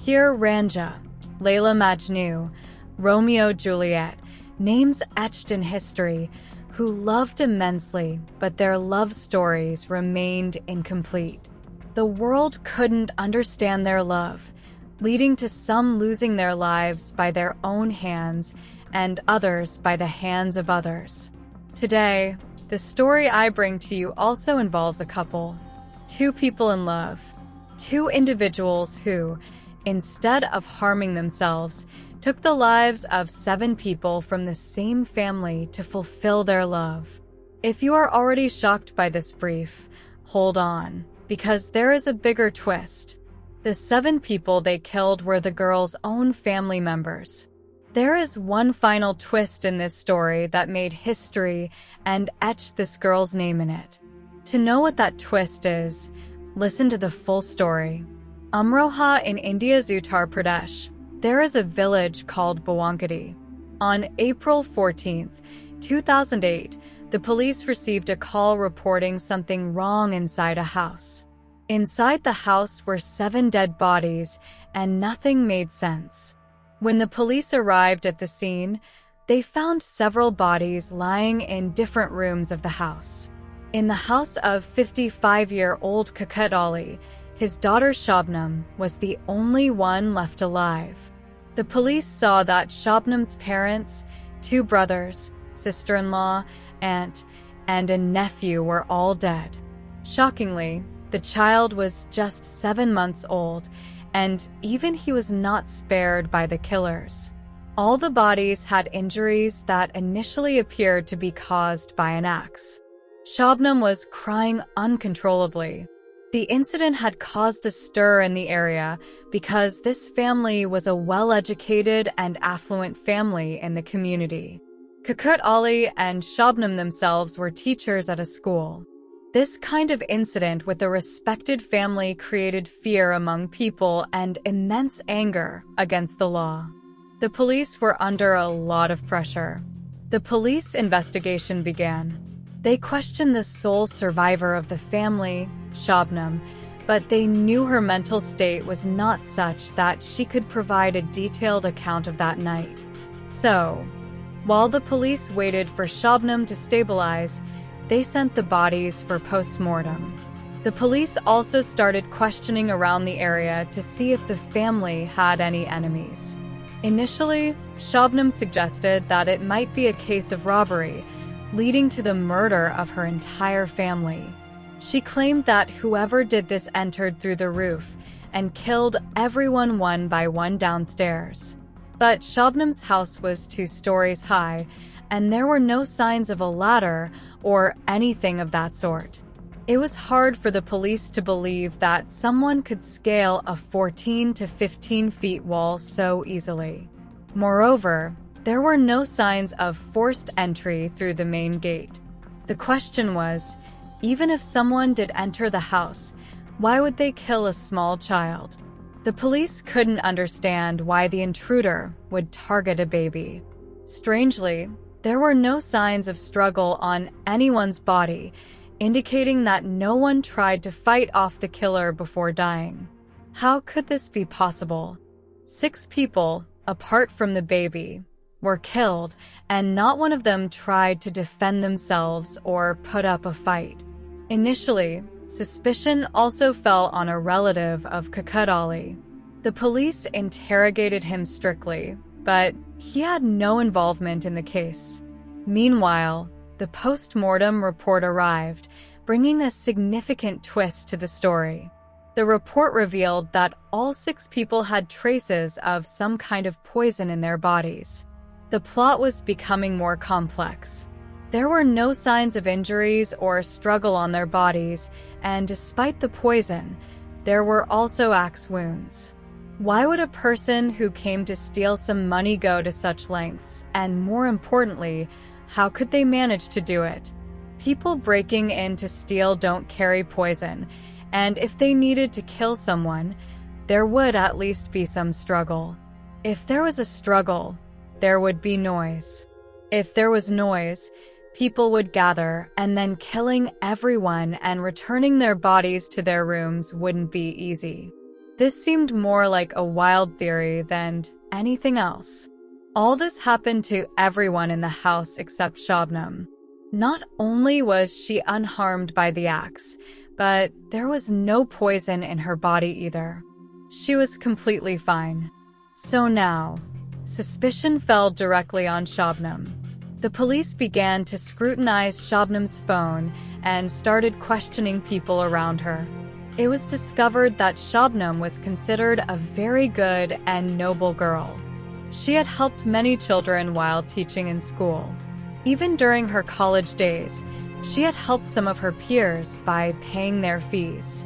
Here Ranja, Layla Majnun, Romeo Juliet, names etched in history, who loved immensely, but their love stories remained incomplete. The world couldn't understand their love, leading to some losing their lives by their own hands and others by the hands of others. Today, the story I bring to you also involves a couple, two people in love, two individuals who, instead of harming themselves, took the lives of 7 people from the same family to fulfill their love. If you are already shocked by this brief, hold on, because there is a bigger twist. The 7 people they killed were the girl's own family members. There is one final twist in this story that made history and etched this girl's name in it. To know what that twist is, listen to the full story. Amroha in India's Uttar Pradesh, there is a village called Bhawankadi. On April 14, 2008, the police received a call reporting something wrong inside a house. Inside the house were 7 dead bodies, and nothing made sense. When the police arrived at the scene, they found several bodies lying in different rooms of the house. In the house of 55-year-old Kakut Ali, his daughter Shabnam was the only one left alive. The police saw that Shabnam's parents, 2 brothers, sister-in-law, aunt, and a nephew were all dead. Shockingly, the child was just 7 months old, and even he was not spared by the killers. All the bodies had injuries that initially appeared to be caused by an axe. Shabnam was crying uncontrollably. The incident had caused a stir in the area because this family was a well-educated and affluent family in the community. Kakut Ali and Shabnam themselves were teachers at a school. This kind of incident with a respected family created fear among people and immense anger against the law. The police were under a lot of pressure. The police investigation began. They questioned the sole survivor of the family, Shabnam, but they knew her mental state was not such that she could provide a detailed account of that night. So, while the police waited for Shabnam to stabilize, they sent the bodies for post-mortem. The police also started questioning around the area to see if the family had any enemies. Initially, Shabnam suggested that it might be a case of robbery, leading to the murder of her entire family. She claimed that whoever did this entered through the roof and killed everyone one by one downstairs. But Shabnam's house was 2 stories high, and there were no signs of a ladder or anything of that sort. It was hard for the police to believe that someone could scale a 14 to 15 feet wall so easily. Moreover, there were no signs of forced entry through the main gate. The question was, even if someone did enter the house, why would they kill a small child? The police couldn't understand why the intruder would target a baby. Strangely, there were no signs of struggle on anyone's body, indicating that no one tried to fight off the killer before dying. How could this be possible? 6 people, apart from the baby, were killed, and not one of them tried to defend themselves or put up a fight. Initially, suspicion also fell on a relative of Kakut Ali. The police interrogated him strictly, but he had no involvement in the case. Meanwhile, the post-mortem report arrived, bringing a significant twist to the story. The report revealed that all 6 people had traces of some kind of poison in their bodies. The plot was becoming more complex. There were no signs of injuries or struggle on their bodies, and despite the poison, there were also axe wounds. Why would a person who came to steal some money go to such lengths? And more importantly, how could they manage to do it? People breaking in to steal don't carry poison, and if they needed to kill someone, there would at least be some struggle. If there was a struggle, there would be noise. If there was noise, people would gather, and then killing everyone and returning their bodies to their rooms wouldn't be easy. This seemed more like a wild theory than anything else. All this happened to everyone in the house except Shabnam. Not only was she unharmed by the axe, but there was no poison in her body either. She was completely fine. So now, suspicion fell directly on Shabnam. The police began to scrutinize Shabnam's phone and started questioning people around her. It was discovered that Shabnam was considered a very good and noble girl. She had helped many children while teaching in school. Even during her college days, she had helped some of her peers by paying their fees.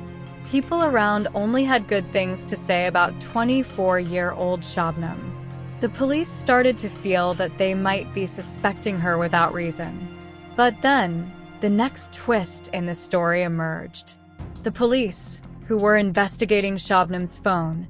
People around only had good things to say about 24-year-old Shabnam. The police started to feel that they might be suspecting her without reason. But then, the next twist in the story emerged. The police, who were investigating Shabnam's phone,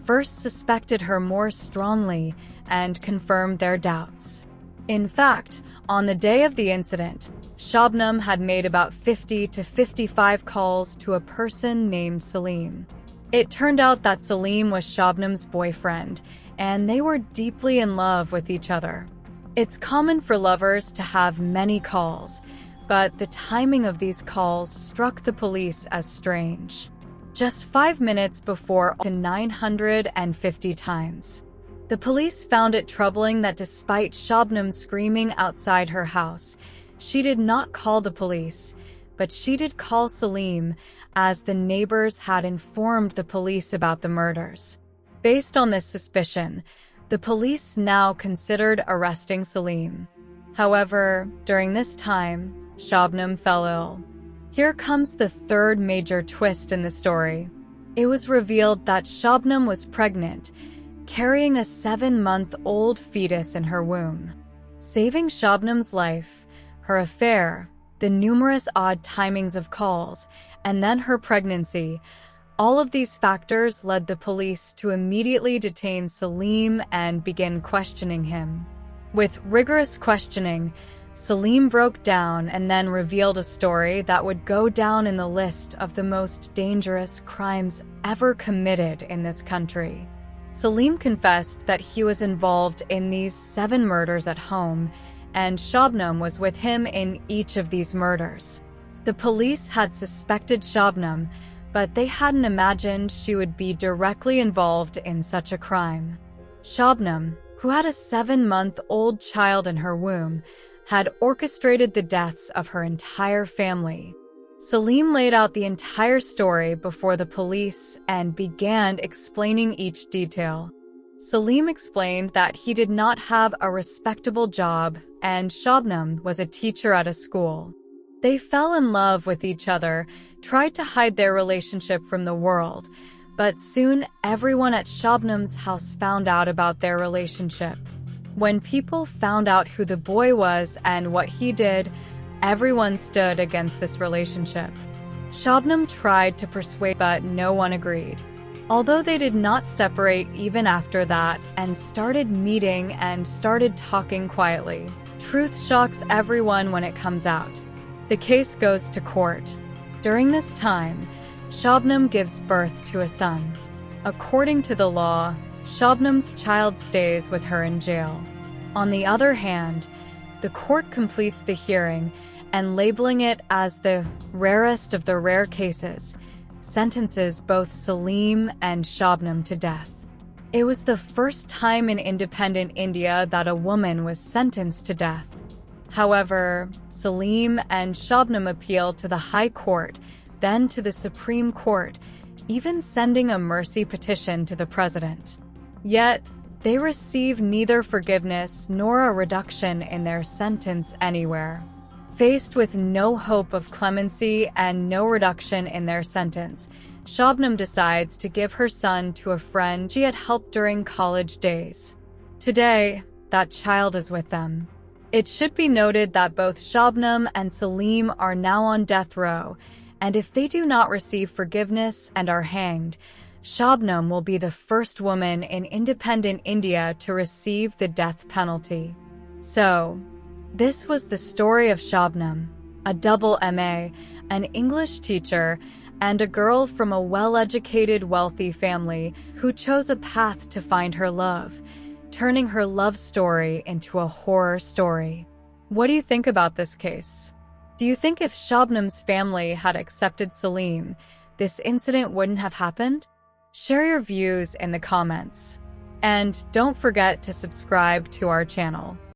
first suspected her more strongly and confirmed their doubts. In fact, on the day of the incident, Shabnam had made about 50 to 55 calls to a person named Saleem. It turned out that Saleem was Shabnam's boyfriend, and they were deeply in love with each other. It's common for lovers to have many calls, but the timing of these calls struck the police as strange. Just 5 minutes before to 950 times. The police found it troubling that despite Shabnam screaming outside her house, she did not call the police, but she did call Saleem, as the neighbors had informed the police about the murders. Based on this suspicion, the police now considered arresting Saleem. However, during this time, Shabnam fell ill. Here comes the third major twist in the story. It was revealed that Shabnam was pregnant, carrying a 7-month-old fetus in her womb. Saving Shabnam's life, her affair, the numerous odd timings of calls, and then her pregnancy, all of these factors led the police to immediately detain Saleem and begin questioning him. With rigorous questioning, Saleem broke down and then revealed a story that would go down in the list of the most dangerous crimes ever committed in this country. Saleem confessed that he was involved in these 7 murders at home, and Shabnam was with him in each of these murders. The police had suspected Shabnam, but they hadn't imagined she would be directly involved in such a crime. Shabnam, who had a 7-month-old child in her womb, had orchestrated the deaths of her entire family. Saleem laid out the entire story before the police and began explaining each detail. Saleem explained that he did not have a respectable job and Shabnam was a teacher at a school. They fell in love with each other, tried to hide their relationship from the world, but soon everyone at Shabnam's house found out about their relationship. When people found out who the boy was and what he did, everyone stood against this relationship. Shabnam tried to persuade, but no one agreed. Although they did not separate even after that and started meeting and started talking quietly, truth shocks everyone when it comes out. The case goes to court. During this time, Shabnam gives birth to a son. According to the law, Shabnam's child stays with her in jail. On the other hand, the court completes the hearing and, labeling it as the rarest of the rare cases, sentences both Saleem and Shabnam to death. It was the first time in independent India that a woman was sentenced to death. However, Saleem and Shabnam appealed to the High Court, then to the Supreme Court, even sending a mercy petition to the president. Yet, they received neither forgiveness nor a reduction in their sentence anywhere. Faced with no hope of clemency and no reduction in their sentence, Shabnam decides to give her son to a friend she had helped during college days. Today, that child is with them. It should be noted that both Shabnam and Saleem are now on death row, and if they do not receive forgiveness and are hanged, Shabnam will be the first woman in independent India to receive the death penalty. So, this was the story of Shabnam, a double MA, an English teacher, and a girl from a well-educated, wealthy family who chose a path to find her love, turning her love story into a horror story. What do you think about this case? Do you think if Shabnam's family had accepted Saleem, this incident wouldn't have happened? Share your views in the comments. And don't forget to subscribe to our channel.